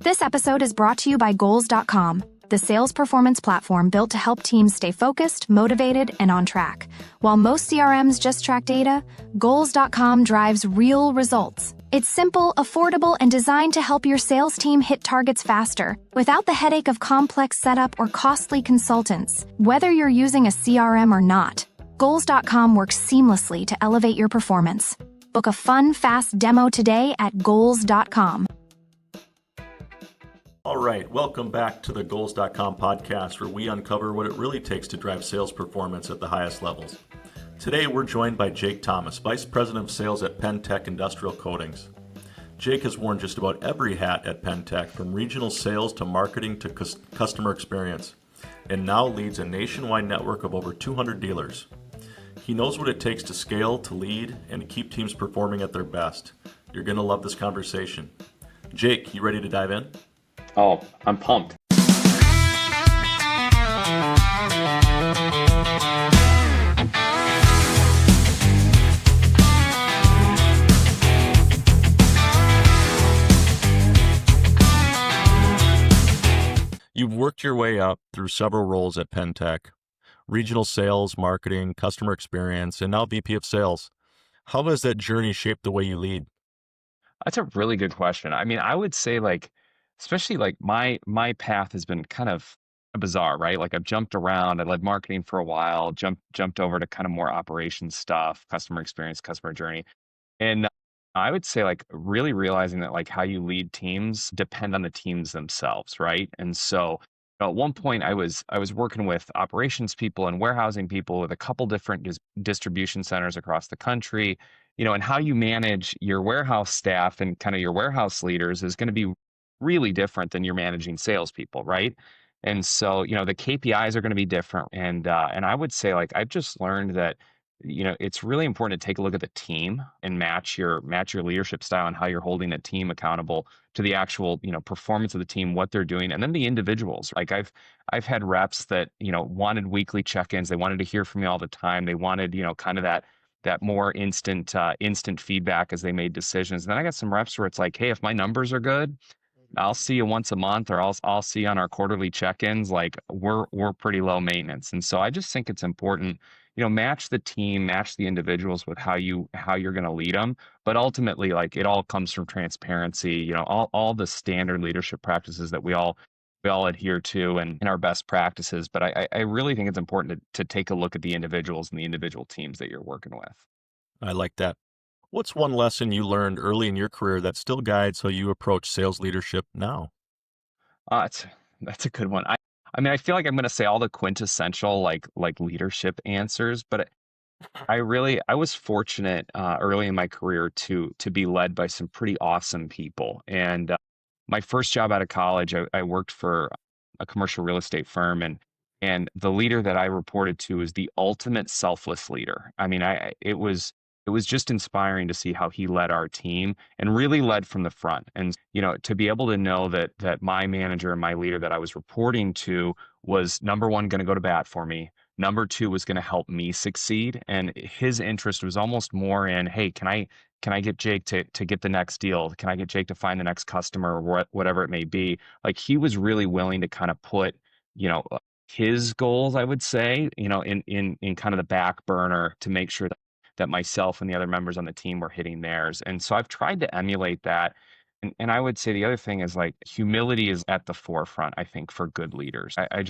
This episode is brought to you by Goals.com, the sales performance platform built to help teams stay focused, motivated, and on track. While most CRMs just track data, Goals.com drives real results. It's simple, affordable, and designed to help your sales team hit targets faster, without the headache of complex setup or costly consultants. Whether you're using a CRM or not, Goals.com works seamlessly to elevate your performance. Book a fun, fast demo today at Goals.com. All right, welcome back to the Goals.com podcast, where we uncover what it really takes to drive sales performance at the highest levels. Today, we're joined by Jake Thomas, Vice President of Sales at Penn Tech Industrial Coatings. Jake has worn just about every hat at Penn Tech, from regional sales to marketing to customer experience, and now leads a nationwide network of over 200 dealers. He knows what it takes to scale, to lead, and to keep teams performing at their best. You're going to love this conversation. Jake, you ready to dive in? Oh, I'm pumped. You've worked your way up through several roles at Penn Tech: regional sales, marketing, customer experience, and now VP of sales. How has that journey shaped the way you lead? That's a really good question. I mean, I would say especially my path has been kind of bizarre, right? Like I've jumped around. I led marketing for a while, jumped over to kind of more operations stuff, customer experience, customer journey. And I would say really realizing that how you lead teams depend on the teams themselves, right? And so at one point I was working with operations people and warehousing people with a couple different distribution centers across the country, and how you manage your warehouse staff and kind of your warehouse leaders is going to be really different than you're managing salespeople, right? And so, the KPIs are going to be different. And I would say I've just learned that, it's really important to take a look at the team and match your leadership style and how you're holding a team accountable to the actual, performance of the team, what they're doing, and then the individuals. I've had reps that, wanted weekly check-ins. They wanted to hear from me all the time. They wanted, kind of that more instant feedback as they made decisions. And then I got some reps where it's hey, if my numbers are good, I'll see you once a month, or I'll see you on our quarterly check-ins. We're pretty low maintenance. And so I just think it's important, match the team, match the individuals with how you're going to lead them. But ultimately, it all comes from transparency, all the standard leadership practices that we all adhere to and our best practices. But I really think it's important to take a look at the individuals and the individual teams that you're working with. I like that. What's one lesson you learned early in your career that still guides how you approach sales leadership now? That's a good one. I mean, I feel like I'm going to say all the quintessential leadership answers, but I was fortunate early in my career to be led by some pretty awesome people. And my first job out of college, I worked for a commercial real estate firm, and the leader that I reported to was the ultimate selfless leader. I mean, it was just inspiring to see how he led our team and really led from the front. And, to be able to know that my manager and my leader that I was reporting to was, number one, going to go to bat for me. Number two, was going to help me succeed. And his interest was almost more in, hey, can I get Jake to get the next deal? Can I get Jake to find the next customer, or whatever it may be? He was really willing to kind of put, his goals, I would say, in kind of the back burner to make sure that myself and the other members on the team were hitting theirs. And so I've tried to emulate that. And I would say the other thing is humility is at the forefront, I think, for good leaders. I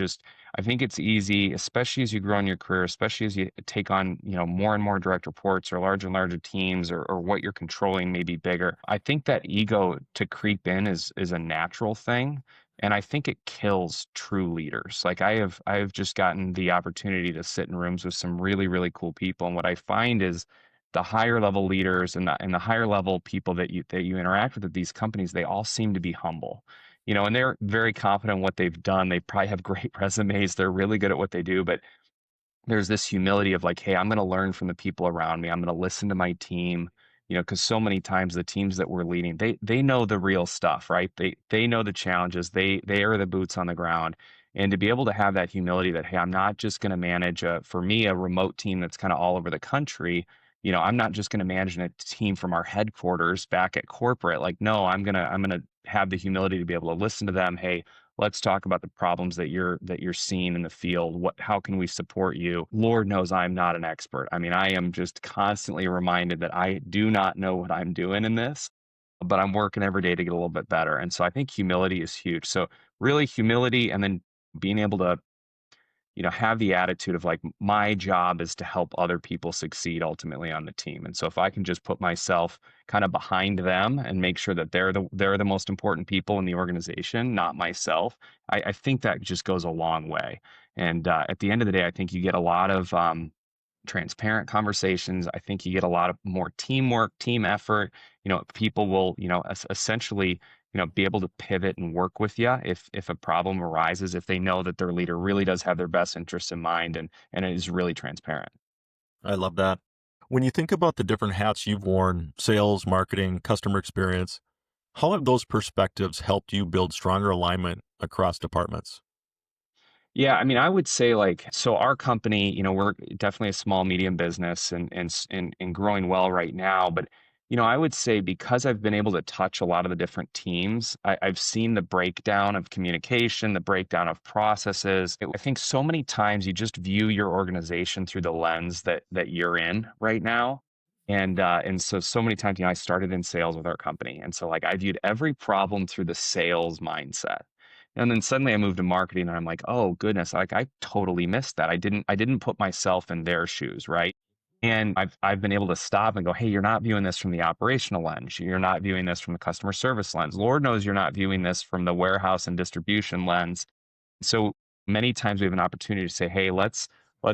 think it's easy, especially as you grow in your career, especially as you take on, more and more direct reports or larger and larger teams, or what you're controlling may be bigger. I think that ego to creep in is a natural thing. And I think it kills true leaders. I've just gotten the opportunity to sit in rooms with some really, really cool people. And what I find is the higher level leaders and the higher level people that you interact with at these companies, they all seem to be humble, and they're very confident in what they've done. They probably have great resumes. They're really good at what they do, but there's this humility of hey, I'm going to learn from the people around me. I'm going to listen to my team. Because so many times the teams that we're leading, they know the real stuff, right? They know the challenges. They are the boots on the ground. And to be able to have that humility that, hey, I'm not just going to manage for me, a remote team that's kind of all over the country. I'm not just going to manage a team from our headquarters back at corporate. Like, no, I'm going to have the humility to be able to listen to them. Hey, let's talk about the problems that you're seeing in the field. How can we support you? Lord knows I'm not an expert. I mean, I am just constantly reminded that I do not know what I'm doing in this, but I'm working every day to get a little bit better. And so I think humility is huge. So really humility, and then being able to have the attitude of like, my job is to help other people succeed ultimately on the team. And so if I can just put myself kind of behind them and make sure that they're the most important people in the organization, not myself, I think that just goes a long way. And at the end of the day, I think you get a lot of transparent conversations. I think you get a lot of more teamwork, team effort. People will, essentially, be able to pivot and work with you if a problem arises, if they know that their leader really does have their best interests in mind and it is really transparent. I love that. When you think about the different hats you've worn, sales, marketing, customer experience, how have those perspectives helped you build stronger alignment across departments? Yeah, I mean, I would say like, so our company, we're definitely a small medium business and growing well right now. But, I would say because I've been able to touch a lot of the different teams, I've seen the breakdown of communication, the breakdown of processes. I think so many times you just view your organization through the lens that you're in right now. And so many times, I started in sales with our company. And so like I viewed every problem through the sales mindset. And then suddenly I moved to marketing and I'm like, oh goodness, like I totally missed that. I didn't put myself in their shoes, right? And I've been able to stop and go, hey, you're not viewing this from the operational lens. You're not viewing this from the customer service lens. Lord knows you're not viewing this from the warehouse and distribution lens. So many times we have an opportunity to say, hey, let's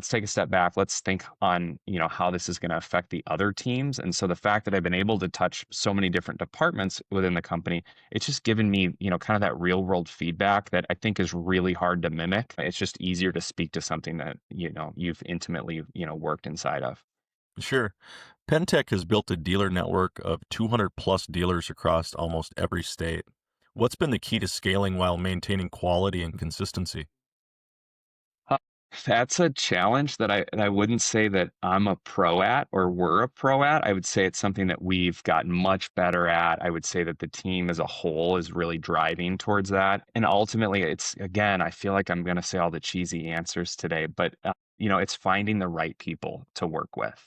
take a step back. Let's think on, how this is going to affect the other teams. And so the fact that I've been able to touch so many different departments within the company, it's just given me, kind of that real world feedback that I think is really hard to mimic. It's just easier to speak to something that, you've intimately, worked inside of. Sure. Penn Tech has built a dealer network of 200 plus dealers across almost every state. What's been the key to scaling while maintaining quality and consistency? Uh, That's a challenge that I wouldn't say that I'm a pro at or we're a pro at. I would say it's something that we've gotten much better at. I would say that the team as a whole is really driving towards that. And ultimately, it's again, I feel like I'm going to say all the cheesy answers today, but it's finding the right people to work with.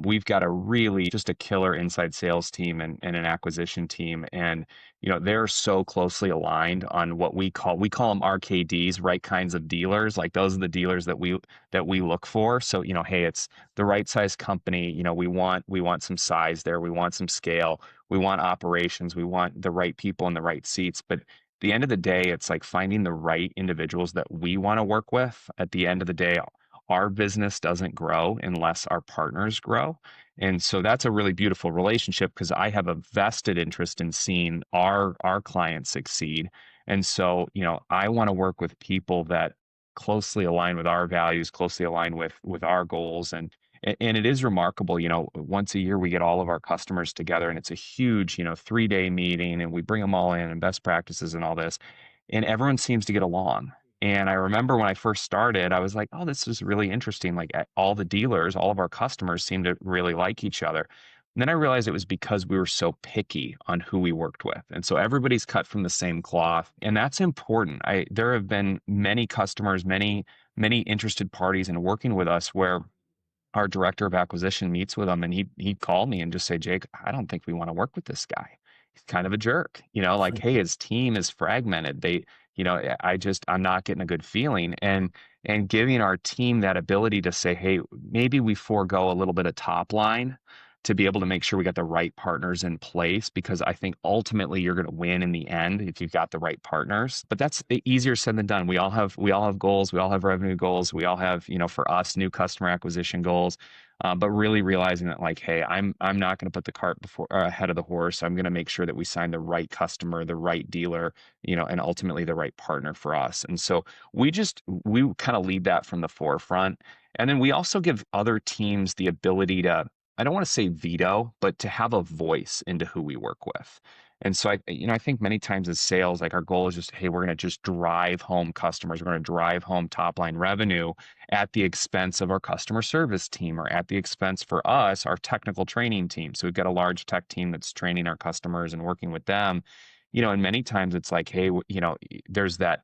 We've got a really just a killer inside sales team and an acquisition team, and they're so closely aligned on what we call them RKDs, right kinds of dealers. Like those are the dealers that we look for. So hey, it's the right size company. We want some size there. We want some scale. We want operations. We want the right people in the right seats. But at the end of the day, it's like finding the right individuals that we want to work with. At the end of the day, our business doesn't grow unless our partners grow. And so that's a really beautiful relationship because I have a vested interest in seeing our clients succeed. And so, I want to work with people that closely align with our values, closely align with our goals. And it is remarkable, once a year we get all of our customers together and it's a huge, 3-day meeting and we bring them all in and best practices and all this. And everyone seems to get along. And I remember when I first started, I was like, oh, this is really interesting. Like all the dealers, all of our customers seem to really like each other. And then I realized it was because we were so picky on who we worked with. And so everybody's cut from the same cloth. And that's important. There have been many customers, many interested parties in working with us where our director of acquisition meets with him and he'd call me and just say, Jake, I don't think we want to work with this guy. He's kind of a jerk, like, hey, his team is fragmented. I'm not getting a good feeling. And giving our team that ability to say, hey, maybe we forego a little bit of top line to be able to make sure we got the right partners in place, because I think ultimately you're going to win in the end if you've got the right partners. But that's easier said than done. We all have goals. We all have revenue goals. We all have, for us, new customer acquisition goals. But really realizing that, like, hey, I'm not going to put the cart before ahead of the horse. I'm going to make sure that we sign the right customer, the right dealer, and ultimately the right partner for us. And so we kind of lead that from the forefront. And then we also give other teams the ability to, I don't want to say veto, but to have a voice into who we work with. And so I think many times as sales, like our goal is just, hey, we're going to just drive home customers. We're going to drive home top line revenue at the expense of our customer service team or at the expense for us, our technical training team. So we've got a large tech team that's training our customers and working with them. And many times it's like, hey, there's that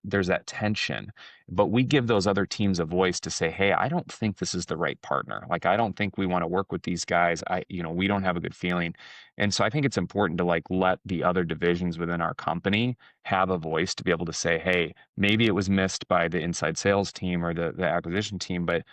tension, but we give those other teams a voice to say, hey, I don't think this is the right partner. Like, I don't think we want to work with these guys. We don't have a good feeling. And so I think it's important to like let the other divisions within our company have a voice to be able to say, hey, maybe it was missed by the inside sales team or the acquisition team, but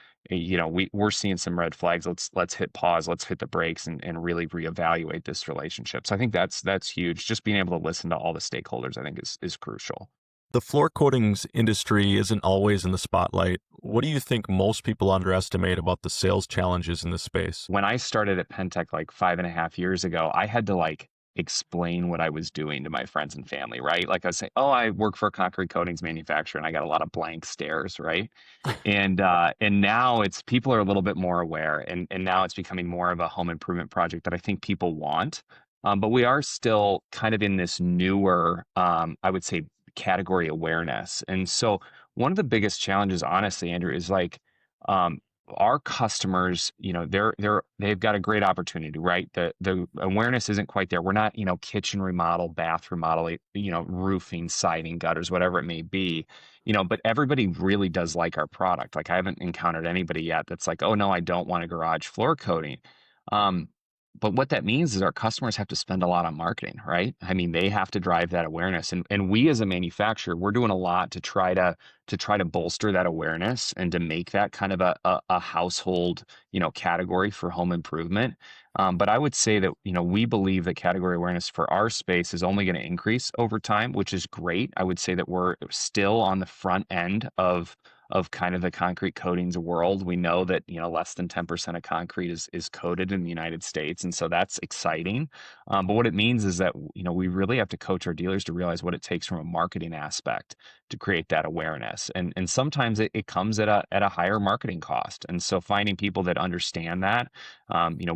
we're seeing some red flags. Let's hit pause, let's hit the brakes and really reevaluate this relationship. So I think that's huge. Just being able to listen to all the stakeholders, I think is crucial. The floor coatings industry isn't always in the spotlight. What do you think most people underestimate about the sales challenges in this space? When I started at Penn Tech like 5.5 years ago, I had to like explain what I was doing to my friends and family, right? Like I was saying, oh, I work for a concrete coatings manufacturer, and I got a lot of blank stares, right? And now it's people are a little bit more aware, and now it's becoming more of a home improvement project that I think people want. But we are still kind of in this newer, I would say, category awareness. And so one of the biggest challenges, honestly, Andrew, is like um, our customers, they've got a great opportunity, right? The awareness isn't quite there. We're not, kitchen remodel, bath remodel, roofing, siding, gutters, whatever it may be, but everybody really does like our product. Like I haven't encountered anybody yet that's like, oh no, I don't want a garage floor coating. Um, but what that means is our customers have to spend a lot on marketing, right? I mean, they have to drive that awareness. And we as a manufacturer, we're doing a lot to try to bolster that awareness and to make that kind of a household, category for home improvement. But I would say that, we believe that category awareness for our space is only going to increase over time, which is great. I would say that we're still on the front end of kind of the concrete coatings world. We know that, less than 10% of concrete is coated in the United States. And so that's exciting. But what it means is that, we really have to coach our dealers to realize what it takes from a marketing aspect to create that awareness. And sometimes it comes at a higher marketing cost. And so finding people that understand that,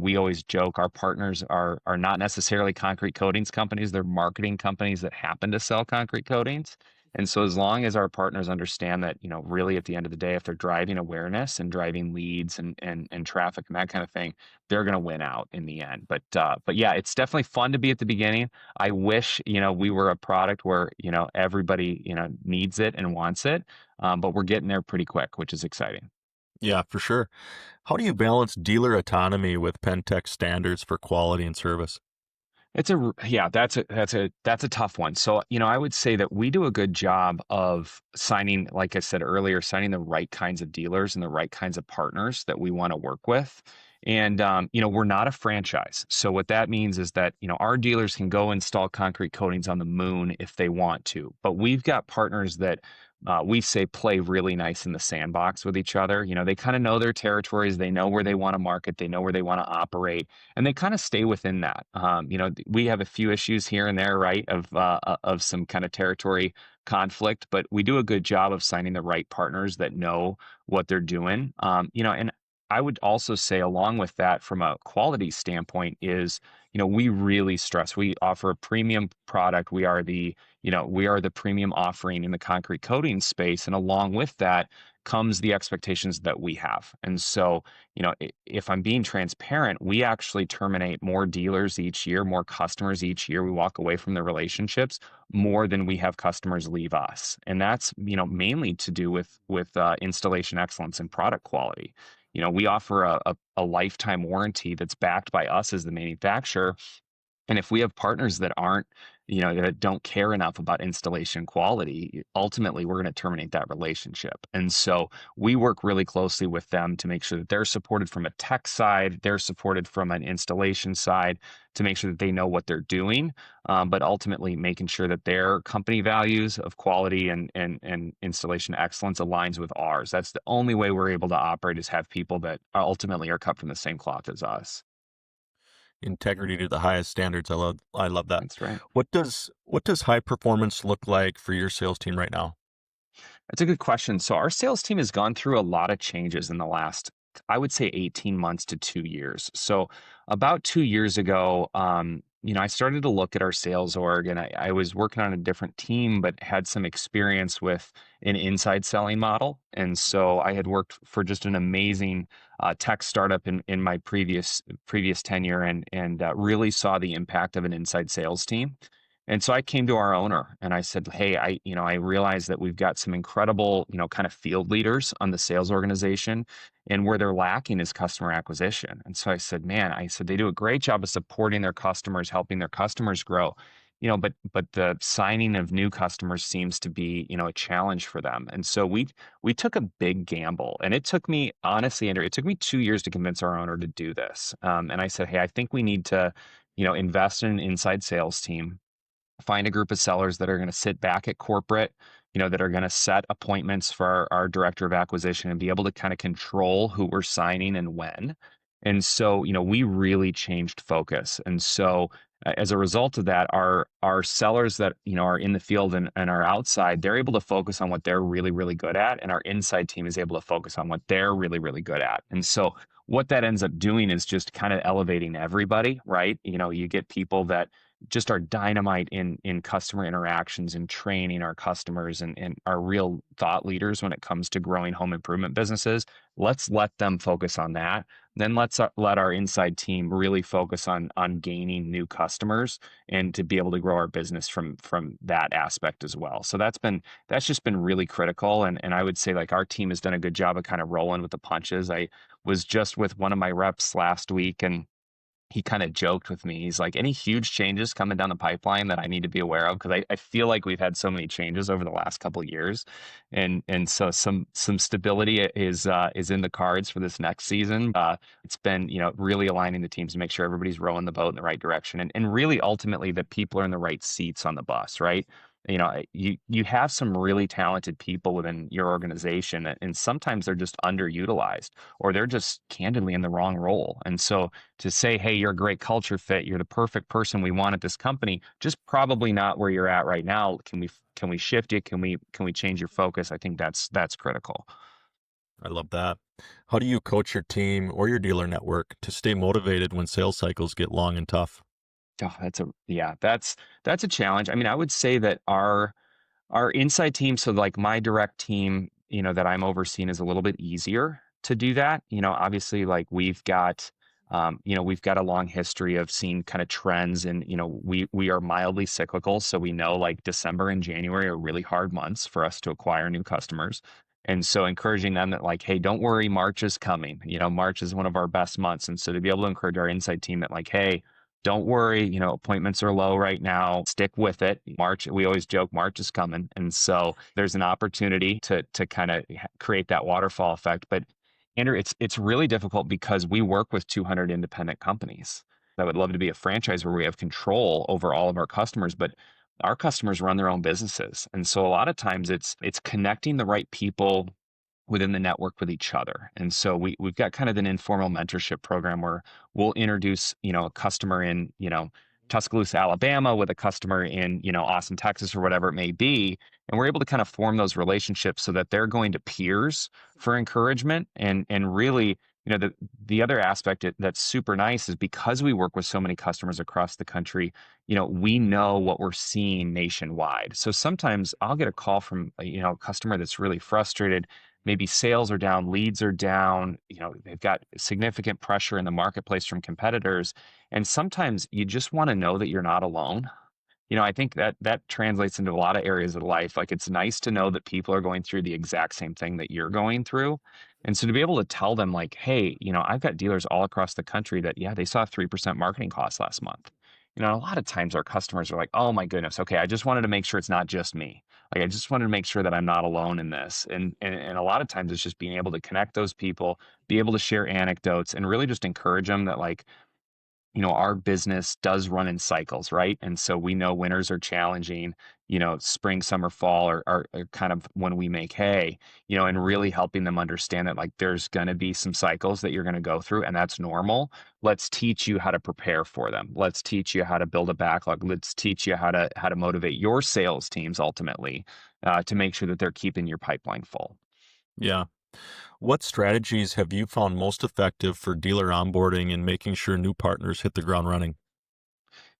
we always joke our partners are not necessarily concrete coatings companies, they're marketing companies that happen to sell concrete coatings. And so as long as our partners understand that, really at the end of the day, if they're driving awareness and driving leads and traffic and that kind of thing, they're going to win out in the end. But yeah, it's definitely fun to be at the beginning. I wish, we were a product where, everybody, needs it and wants it. But we're getting there pretty quick, which is exciting. Yeah, for sure. How do you balance dealer autonomy with Pentech standards for quality and service? Yeah, that's a tough one. So, I would say that we do a good job of signing, like I said earlier, signing the right kinds of dealers and the right kinds of partners that we want to work with. And we're not a franchise. So what that means is that, our dealers can go install concrete coatings on the moon if they want to. But we've got partners that we say play really nice in the sandbox with each other. They kind of know their territories, they know where they want to market, they know where they want to operate, and they kind of stay within that. We have a few issues here and there, right, of some kind of territory conflict, but we do a good job of signing the right partners that know what they're doing. And I would also say, along with that, from a quality standpoint, is we really stress we offer a premium product. We are the premium offering in the concrete coating space, and along with that comes the expectations that we have. And so, if I'm being transparent, we actually terminate more dealers each year, more customers each year. We walk away from the relationships more than we have customers leave us, and that's mainly to do with installation excellence and product quality. We offer a lifetime warranty that's backed by us as the manufacturer. And if we have partners that aren't, that don't care enough about installation quality, ultimately we're going to terminate that relationship. And so we work really closely with them to make sure that they're supported from a tech side, they're supported from an installation side to make sure that they know what they're doing, but ultimately making sure that their company values of quality and installation excellence aligns with ours. That's the only way we're able to operate, is have people that ultimately are cut from the same cloth as us. Integrity to the highest standards. I love that. That's right. What does high performance look like for your sales team right now? That's a good question. So our sales team has gone through a lot of changes in the last, I would say, 18 months to 2 years. So about 2 years ago, I started to look at our sales org, and I was working on a different team, but had some experience with an inside selling model. And so I had worked for just an amazing tech startup in my previous tenure, and really saw the impact of an inside sales team. And so I came to our owner and I said, "Hey, I realize that we've got some incredible, kind of field leaders on the sales organization, and where they're lacking is customer acquisition." And so I said, "Man," I said, "they do a great job of supporting their customers, helping their customers grow, but the signing of new customers seems to be, a challenge for them." And so we took a big gamble, and it took me, honestly, Andrew, it took me 2 years to convince our owner to do this. And I said, "Hey, I think we need to, invest in an inside sales team, find a group of sellers that are going to sit back at corporate, that are going to set appointments for our director of acquisition and be able to kind of control who we're signing and when." And so, we really changed focus. And so, as a result of that, our sellers that, are in the field and are outside, they're able to focus on what they're really, really good at. And our inside team is able to focus on what they're really, really good at. And so, what that ends up doing is just kind of elevating everybody, right? You get people that just are dynamite in customer interactions and training our customers, and are real thought leaders when it comes to growing home improvement businesses. Let's let them focus on that. Then let's let our inside team really focus on gaining new customers and to be able to grow our business from that aspect as well. So that's just been really critical. And I would say, like, our team has done a good job of kind of rolling with the punches. I was just with one of my reps last week, and he kind of joked with me. He's like, "Any huge changes coming down the pipeline that I need to be aware of?" Because I feel like we've had so many changes over the last couple of years, and so some stability is in the cards for this next season. It's been, really aligning the teams to make sure everybody's rowing the boat in the right direction, and really ultimately that people are in the right seats on the bus, right? You have some really talented people within your organization, and sometimes they're just underutilized, or they're just candidly in the wrong role. And so to say, "Hey, you're a great culture fit, you're the perfect person we want at this company," just probably not where you're at right now. Can we shift you? Can we change your focus? I think that's critical. I love that. How do you coach your team or your dealer network to stay motivated when sales cycles get long and tough? Oh, that's a challenge. I mean, I would say that our inside team, so like my direct team, that I'm overseeing, is a little bit easier to do that. Obviously, like we've got a long history of seeing kind of trends, and we are mildly cyclical, so we know like December and January are really hard months for us to acquire new customers. And so encouraging them that, like, "Hey, don't worry, March is coming. March is one of our best months." And so to be able to encourage our inside team that, like, "Hey, don't worry, appointments are low right now. Stick with it. March," we always joke, March is coming. And so there's an opportunity to kind of create that waterfall effect. But Andrew, it's really difficult because we work with 200 independent companies. I would love to be a franchise where we have control over all of our customers, but our customers run their own businesses. And so a lot of times it's connecting the right people within the network with each other. And so we've got kind of an informal mentorship program where we'll introduce, a customer in, Tuscaloosa, Alabama, with a customer in, Austin, Texas, or whatever it may be. And we're able to kind of form those relationships so that they're going to peers for encouragement. And really, the other aspect that's super nice is, because we work with so many customers across the country, we know what we're seeing nationwide. So sometimes I'll get a call from, a customer that's really frustrated. Maybe sales are down, leads are down, they've got significant pressure in the marketplace from competitors. And sometimes you just want to know that you're not alone. I think that translates into a lot of areas of life. Like, it's nice to know that people are going through the exact same thing that you're going through. And so to be able to tell them, like, "Hey, I've got dealers all across the country that, yeah, they saw 3% marketing costs last month." A lot of times our customers are like, "Oh my goodness, okay, I just wanted to make sure it's not just me. Like, I just wanted to make sure that I'm not alone in this." And a lot of times it's just being able to connect those people, be able to share anecdotes, and really just encourage them that, like, our business does run in cycles, right? And so we know winters are challenging, spring, summer, fall are kind of when we make hay, and really helping them understand that, like, there's going to be some cycles that you're going to go through, and that's normal. Let's teach you how to prepare for them. Let's teach you how to build a backlog. Let's teach you how to motivate your sales teams ultimately, to make sure that they're keeping your pipeline full. Yeah. What strategies have you found most effective for dealer onboarding and making sure new partners hit the ground running?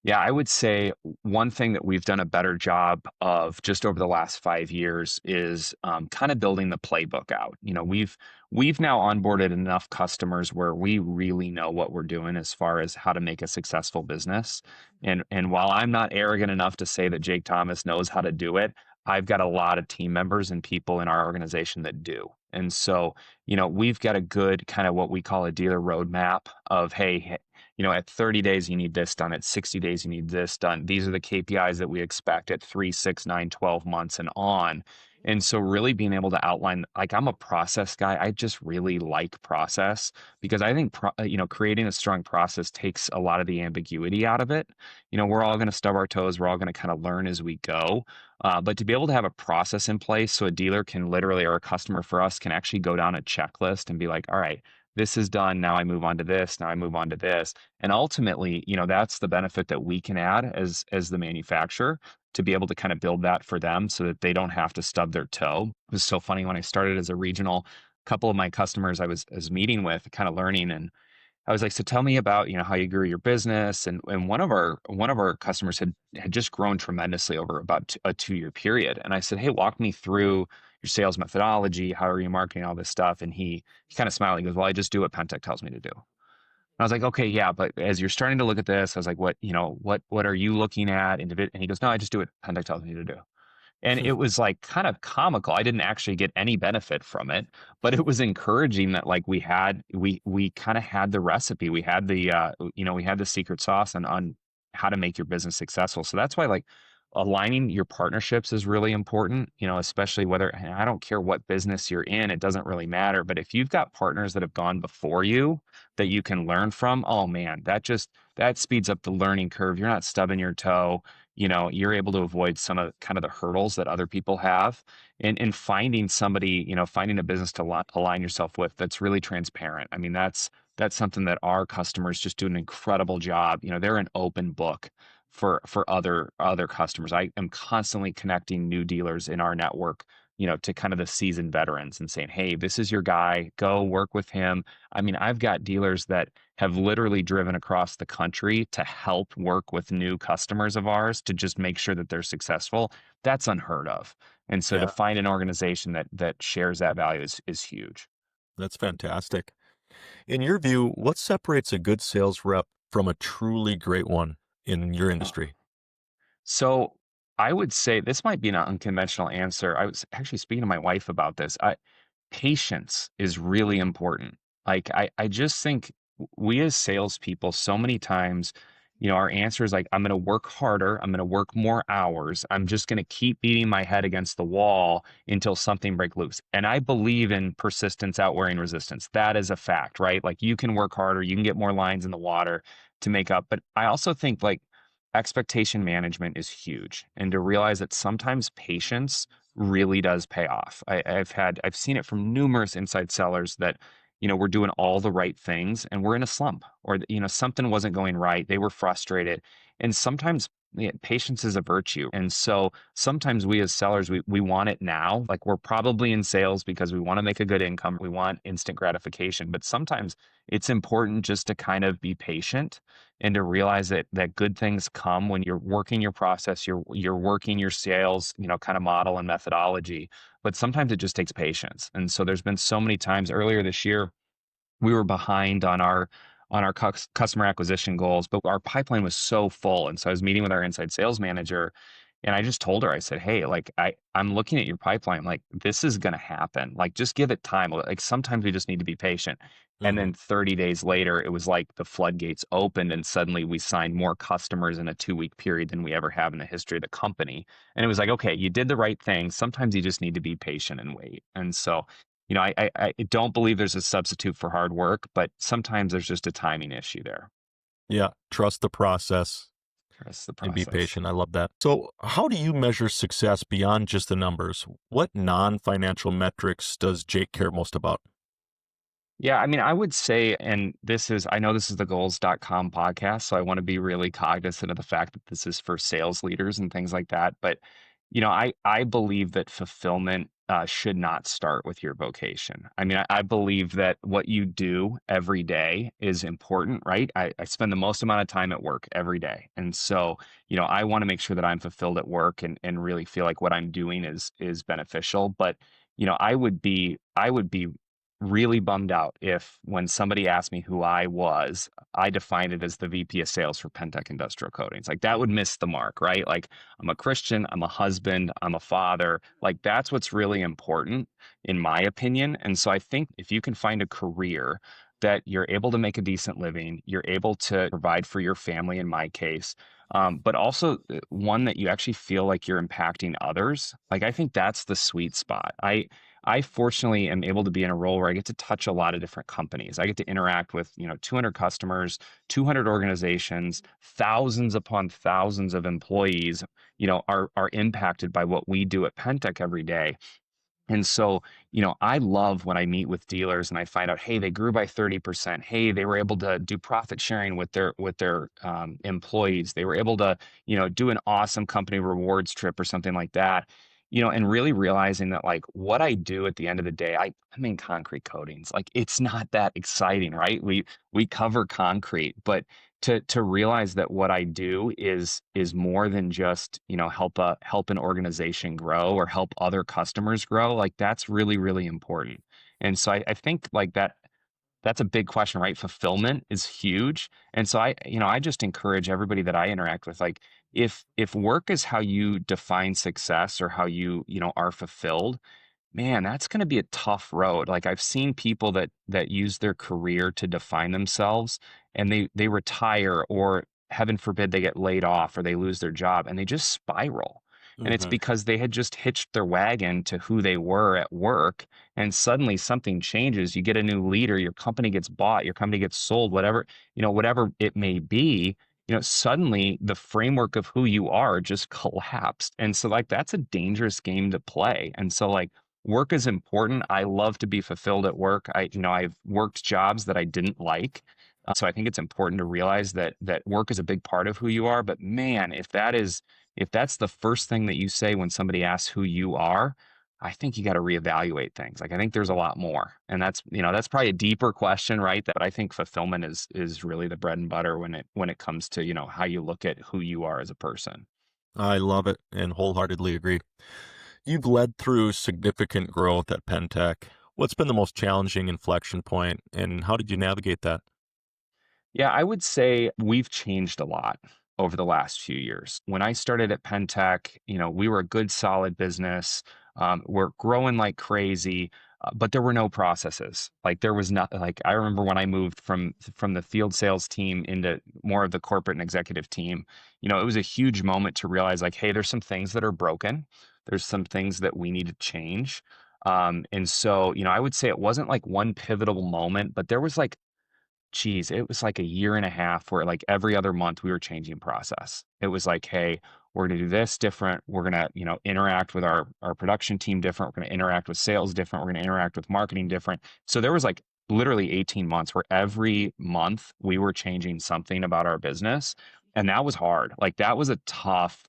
Yeah, I would say one thing that we've done a better job of just over the last 5 years is kind of building the playbook out. We've now onboarded enough customers where we really know what we're doing as far as how to make a successful business. And while I'm not arrogant enough to say that Jake Thomas knows how to do it, I've got a lot of team members and people in our organization that do. And so, we've got a good kind of what we call a dealer roadmap of, hey, at 30 days, you need this done. At 60 days, you need this done. These are the KPIs that we expect at 3, 6, 9, 12 months and on. And so really being able to outline, like I'm a process guy. I just really like process because I think, creating a strong process takes a lot of the ambiguity out of it. We're all going to stub our toes. We're all going to kind of learn as we go. But to be able to have a process in place so a dealer can literally, or a customer for us can actually go down a checklist and be like, all right, this is done. Now I move on to this. Now I move on to this. And ultimately, that's the benefit that we can add as the manufacturer to be able to kind of build that for them so that they don't have to stub their toe. It was so funny when I started as a regional, couple of my customers I was meeting with, kind of learning, and I was like, so tell me about, how you grew your business. And one of our customers had just grown tremendously over about a 2-year period. And I said, hey, walk me through your sales methodology. How are you marketing all this stuff? And he kind of smiled. He goes, well, I just do what Penn Tech tells me to do. I was like, okay, yeah, but as you're starting to look at this, I was like, what are you looking at? And he goes, no, I just do what Penn Tech tells me to do. And it was like kind of comical. I didn't actually get any benefit from it, but it was encouraging that like we kind of had the recipe. We had the secret sauce on how to make your business successful. So that's why like aligning your partnerships is really important, especially whether, and I don't care what business you're in, it doesn't really matter. But if you've got partners that have gone before you that you can learn from, oh man, that speeds up the learning curve. You're not stubbing your toe. You're able to avoid some of kind of the hurdles that other people have, and finding somebody, finding a business to align yourself with that's really transparent. I mean, that's something that our customers just do an incredible job. They're an open book for other customers. I am constantly connecting new dealers in our network, to kind of the seasoned veterans and saying, hey, this is your guy, go work with him. I mean, I've got dealers that have literally driven across the country to help work with new customers of ours to just make sure that they're successful. That's unheard of. And so to Yeah, find an organization that shares that value is huge. that's fantastic. In your view, what separates a good sales rep from a truly great one in your industry? So I would say this might be an unconventional answer. I was actually speaking to my wife about this. Patience is really important. Like I just think we as salespeople, so many times, our answer is like, I'm going to work harder. I'm going to work more hours. I'm just going to keep beating my head against the wall until something breaks loose. And I believe in persistence outwearing resistance. That is a fact, right? Like you can work harder, you can get more lines in the water to make up. But I also think like expectation management is huge, and to realize that sometimes patience really does pay off. I've seen it from numerous inside sellers that we're doing all the right things and we're in a slump, or something wasn't going right, they were frustrated, and sometimes patience is a virtue. And so sometimes we as sellers, we want it now. Like we're probably in sales because we want to make a good income, we want instant gratification, but sometimes it's important just to kind of be patient and to realize that good things come when you're working your process, you're working your sales, kind of model and methodology. But sometimes it just takes patience. And so there's been so many times earlier this year we were behind on our customer acquisition goals, but our pipeline was so full. And so I was meeting with our inside sales manager, and I just told her, I said, hey, like I'm looking at your pipeline, like this is going to happen. Like just give it time. Like sometimes we just need to be patient. And Hmm. then 30 days later, it was like the floodgates opened and suddenly we signed more customers in a 2-week period than we ever have in the history of the company. And it was like, okay, you did the right thing. Sometimes you just need to be patient and wait. And so I don't believe there's a substitute for hard work, but sometimes there's just a timing issue there. Yeah, trust the process Trust the and be process. patient. I love that. So, how do you measure success beyond just the numbers? What non-financial metrics does Jake care most about? Yeah, I mean, I would say, and I know this is the Goals.com podcast, so I want to be really cognizant of the fact that this is for sales leaders and things like that. But, I believe that fulfillment should not start with your vocation. I mean, I believe that what you do every day is important, right? I spend the most amount of time at work every day. And so, I want to make sure that I'm fulfilled at work and really feel like what I'm doing is beneficial. But, I would be really bummed out if when somebody asked me who I was, I defined it as the VP of sales for Penn Tech Industrial Coatings. Like that would miss the mark, right? Like I'm a Christian, I'm a husband, I'm a father. Like that's what's really important in my opinion. And so I think if you can find a career that you're able to make a decent living, you're able to provide for your family in my case, but also one that you actually feel like you're impacting others. Like I think that's the sweet spot. I fortunately am able to be in a role where I get to touch a lot of different companies. I get to interact with, 200 customers, 200 organizations, thousands upon thousands of employees, are impacted by what we do at Pentech every day. And so, I love when I meet with dealers and I find out, hey, they grew by 30%. Hey, they were able to do profit sharing with their employees. They were able to, do an awesome company rewards trip or something like that. And really realizing that like what I do at the end of the day, I'm in concrete coatings. Like it's not that exciting, right? We cover concrete, but to realize that what I do is more than just, help an organization grow or help other customers grow, like that's really, really important. And so I think like that's a big question, right? Fulfillment is huge. And so I just encourage everybody that I interact with, like if work is how you define success or how you are fulfilled, man, that's going to be a tough road. Like I've seen people that use their career to define themselves and they retire or heaven forbid they get laid off or they lose their job and they just spiral. And it's Hmm. because they had just hitched their wagon to who they were at work and suddenly something changes. You get a new leader, your company gets bought, your company gets sold, whatever it may be, suddenly the framework of who you are just collapsed. And so like that's a dangerous game to play. And so like work is important. I love to be fulfilled at work. I've worked jobs that I didn't like. So I think it's important to realize that work is a big part of who you are. But man, if that's the first thing that you say when somebody asks who you are, I think you got to reevaluate things. Like I think there's a lot more. And that's probably a deeper question, right? That I think fulfillment is really the bread and butter when it comes to, how you look at who you are as a person. I love it and wholeheartedly agree. You've led through significant growth at Penn Tech. What's been the most challenging inflection point, and how did you navigate that? Yeah, I would say we've changed a lot over the last few years. When I started at Penn Tech, we were a good, solid business. We're growing like crazy, but there were no processes. Like there was not like I remember when I moved from the field sales team into more of the corporate and executive team. It was a huge moment to realize like, hey, there's some things that are broken. There's some things that we need to change. And so, I would say it wasn't like one pivotal moment, but there was like geez, it was like a year and a half where like every other month we were changing process. It was like, hey, we're going to do this different. We're going to, interact with our production team different. We're going to interact with sales different. We're going to interact with marketing different. So there was like literally 18 months where every month we were changing something about our business. And that was hard. Like that was a tough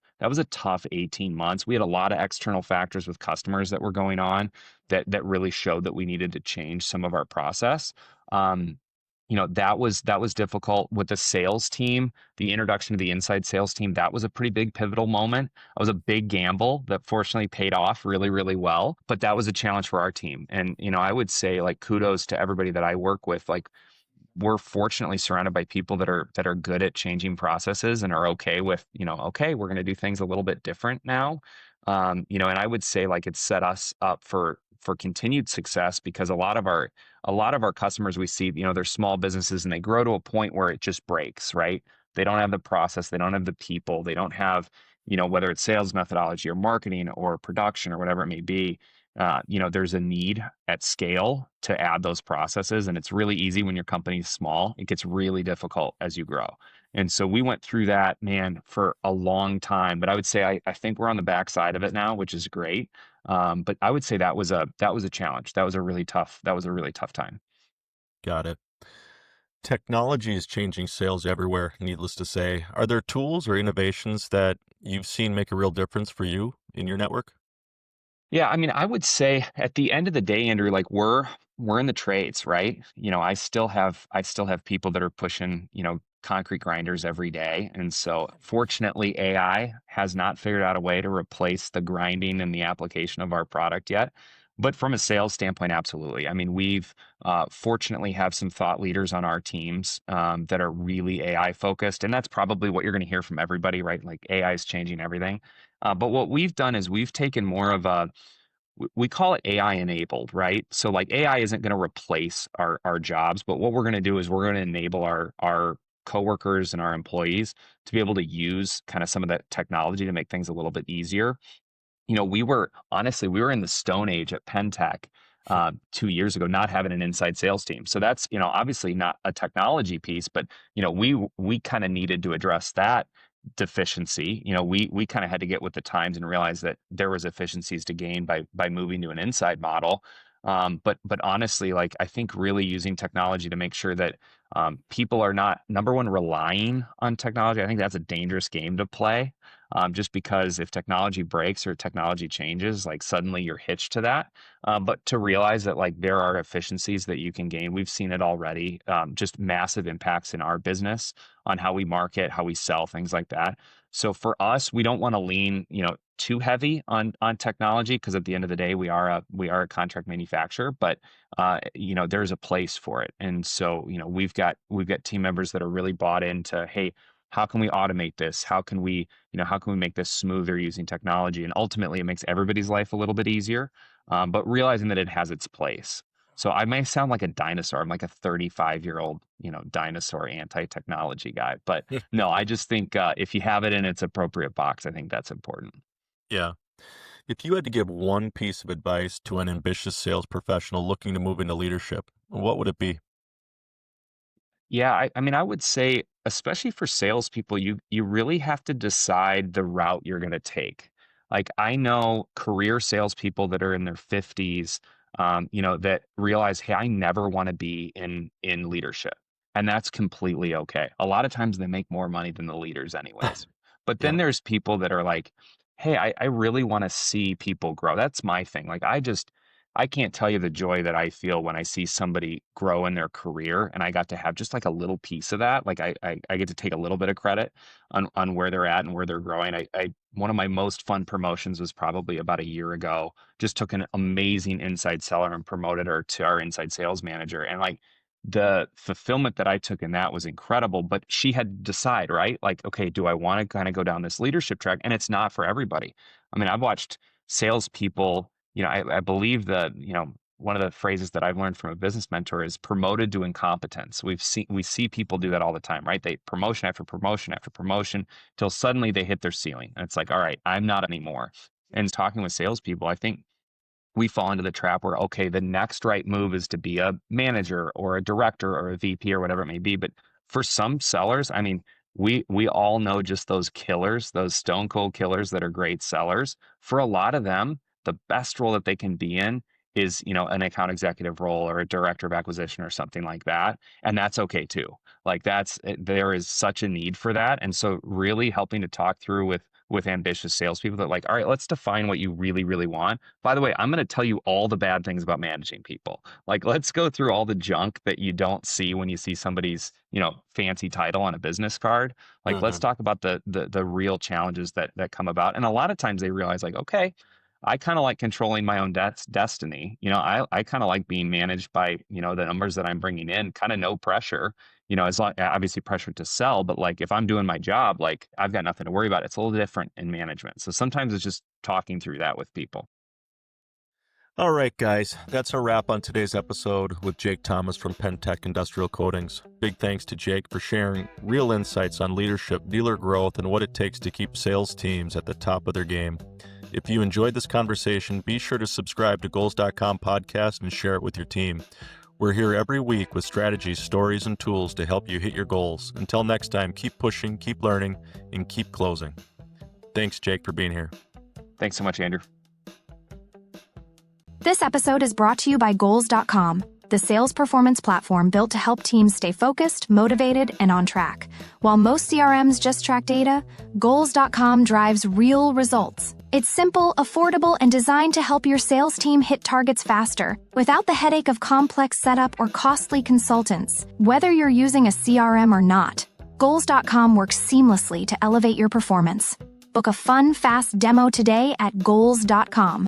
18 months. We had a lot of external factors with customers that were going on that really showed that we needed to change some of our process. Um, that was difficult with the sales team. The introduction to the inside sales team, that was a pretty big pivotal moment. It was a big gamble that fortunately paid off really, really well. But that was a challenge for our team. And I would say like kudos to everybody that I work with. Like we're fortunately surrounded by people that are good at changing processes and are okay with, okay, we're going to do things a little bit different now. And I would say like it's set us up for continued success because a lot of our customers we see, they're small businesses and they grow to a point where it just breaks, right? They don't have the process, they don't have the people, they don't have, whether it's sales methodology or marketing or production or whatever it may be. There's a need at scale to add those processes. And it's really easy when your company's small. It gets really difficult as you grow. And so we went through that, man, for a long time. But I would say I think we're on the backside of it now, which is great. But I would say that was a challenge. That was a really tough time. Got it. Technology is changing sales everywhere, needless to say. Are there tools or innovations that you've seen make a real difference for you in your network? Yeah, I mean, I would say at the end of the day, Andrew, like we're in the trades, right? I still have people that are pushing, concrete grinders every day. And so fortunately, AI has not figured out a way to replace the grinding and the application of our product yet. But from a sales standpoint, absolutely. I mean, we've fortunately have some thought leaders on our teams that are really AI focused, and that's probably what you're going to hear from everybody, right? Like AI is changing everything. But what we've done is we've taken more of a we call it AI enabled, right? So like AI isn't going to replace our jobs, but what we're going to do is we're going to enable our coworkers and our employees to be able to use kind of some of that technology to make things a little bit easier. We were in the Stone Age at Penn Tech 2 years ago, not having an inside sales team. So that's, obviously not a technology piece, but we kind of needed to address that deficiency. We kind of had to get with the times and realize that there was efficiencies to gain by moving to an inside model. But honestly, like I think really using technology to make sure that people are not number one relying on technology. I think that's a dangerous game to play just because if technology breaks or technology changes, like suddenly you're hitched to that. But to realize that like there are efficiencies that you can gain, we've seen it already, just massive impacts in our business on how we market, how we sell, things like that. So for us, we don't want to lean, too heavy on technology because at the end of the day, we are a contract manufacturer, but there's a place for it. And so, we've got team members that are really bought into, hey, how can we automate this? How can we make this smoother using technology? And ultimately, it makes everybody's life a little bit easier, but realizing that it has its place. So I may sound like a dinosaur. I'm like a 35-year-old, dinosaur anti-technology guy. But no, I just think if you have it in its appropriate box, I think that's important. Yeah. If you had to give one piece of advice to an ambitious sales professional looking to move into leadership, what would it be? Yeah, I mean, I would say, especially for salespeople, you really have to decide the route you're going to take. Like I know career salespeople that are in their 50s, that realize, hey, I never want to be in leadership, and that's completely okay. A lot of times they make more money than the leaders, anyways. But then Yeah. there's people that are like, hey, I really want to see people grow. That's my thing. Like I can't tell you the joy that I feel when I see somebody grow in their career and I got to have just like a little piece of that. Like I get to take a little bit of credit on where they're at and where they're growing. One of my most fun promotions was probably about a year ago. Just took an amazing inside seller and promoted her to our inside sales manager. And like the fulfillment that I took in that was incredible. But she had to decide, right? Like, okay, do I want to kind of go down this leadership track? And it's not for everybody. I mean, I've watched salespeople, I believe that, one of the phrases that I've learned from a business mentor is promoted to incompetence. We see people do that all the time, right? They promotion after promotion after promotion till suddenly they hit their ceiling. And it's like, all right, I'm not anymore. And talking with salespeople, I think we fall into the trap where, okay, the next right move is to be a manager or a director or a VP or whatever it may be. But for some sellers, I mean, we all know just those killers, those stone cold killers that are great sellers. For a lot of them, the best role that they can be in is, an account executive role or a director of acquisition or something like that. And that's okay too. Like there is such a need for that. And so really helping to talk through with ambitious salespeople that like, all right, let's define what you really, really want. By the way, I'm going to tell you all the bad things about managing people. Like, let's go through all the junk that you don't see when you see somebody's, fancy title on a business card. Like, let's Hmm. talk about the real challenges that come about. And a lot of times they realize, like, okay, I kind of like controlling my own destiny. I kind of like being managed by, the numbers that I'm bringing in, kind of no pressure. It's not obviously pressure to sell, but like if I'm doing my job, like I've got nothing to worry about. It's a little different in management. So sometimes it's just talking through that with people. All right, guys, that's a wrap on today's episode with Jake Thomas from Penn Tech Industrial Coatings. Big thanks to Jake for sharing real insights on leadership, dealer growth, and what it takes to keep sales teams at the top of their game. If you enjoyed this conversation, be sure to subscribe to Goals.com podcast and share it with your team. We're here every week with strategies, stories, and tools to help you hit your goals. Until next time, keep pushing, keep learning, and keep closing. Thanks, Jake, for being here. Thanks so much, Andrew. This episode is brought to you by Goals.com, the sales performance platform built to help teams stay focused, motivated, and on track. While most CRMs just track data, Goals.com drives real results. It's simple, affordable, and designed to help your sales team hit targets faster, without the headache of complex setup or costly consultants. Whether you're using a CRM or not, Goals.com works seamlessly to elevate your performance. Book a fun, fast demo today at Goals.com.